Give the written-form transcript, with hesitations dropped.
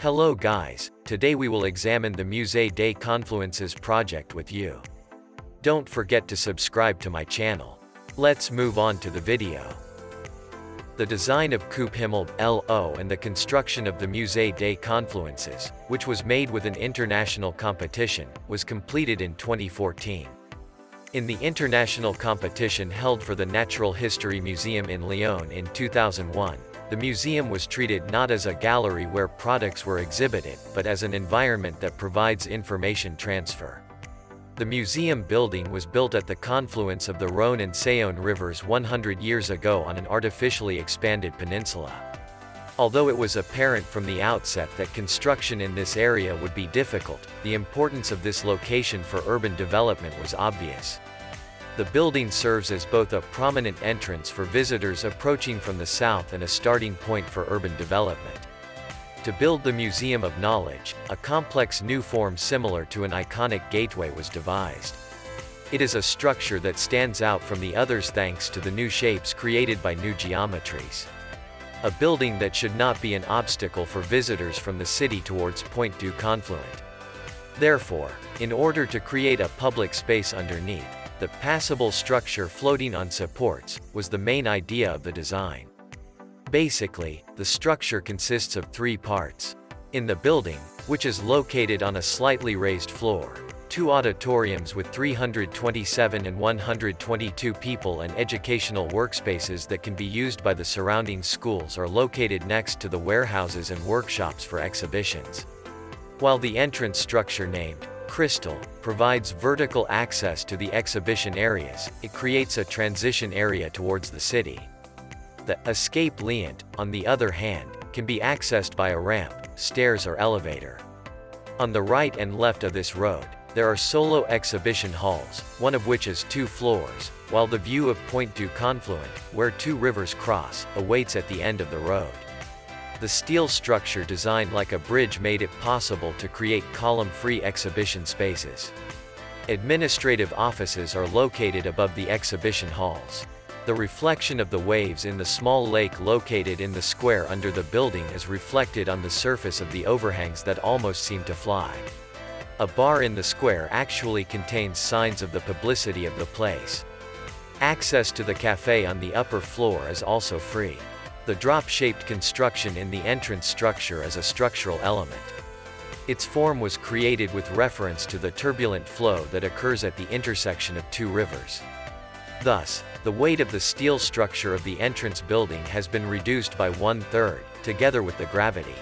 Hello guys, today we will examine the Musée des Confluences project with you. Don't forget to subscribe to my channel. Let's move on to the video. The design of Coop Himmelb LO and the construction of the Musée des Confluences, which was made with an international competition, was completed in 2014. In the international competition held for the Natural History Museum in Lyon in 2001, the museum was treated not as a gallery where products were exhibited, but as an environment that provides information transfer. The museum building was built at the confluence of the Rhône and Saône rivers 100 years ago on an artificially expanded peninsula. Although it was apparent from the outset that construction in this area would be difficult, the importance of this location for urban development was obvious. The building serves as both a prominent entrance for visitors approaching from the south and a starting point for urban development. To build the Museum of Knowledge, a complex new form similar to an iconic gateway was devised. It is a structure that stands out from the others thanks to the new shapes created by new geometries. A building that should not be an obstacle for visitors from the city towards Point du Confluent. Therefore, in order to create a public space underneath, the passable structure floating on supports was the main idea of the design. Basically, the structure consists of three parts. In the building, which is located on a slightly raised floor, two auditoriums with 327 and 122 people and educational workspaces that can be used by the surrounding schools are located next to the warehouses and workshops for exhibitions. While the entrance structure named Crystal provides vertical access to the exhibition areas, it creates a transition area towards the city. The escape liant, on the other hand, can be accessed by a ramp, stairs or elevator. On the right and left of this road, there are solo exhibition halls, one of which has 2 floors, while the view of Point du Confluent, where 2 rivers cross, awaits at the end of the road. The steel structure designed like a bridge made it possible to create column-free exhibition spaces. Administrative offices are located above the exhibition halls. The reflection of the waves in the small lake located in the square under the building is reflected on the surface of the overhangs that almost seem to fly. A bar in the square actually contains signs of the publicity of the place. Access to the cafe on the upper floor is also free. The drop-shaped construction in the entrance structure is a structural element. Its form was created with reference to the turbulent flow that occurs at the intersection of 2 rivers. Thus, the weight of the steel structure of the entrance building has been reduced by 1/3, together with the gravity.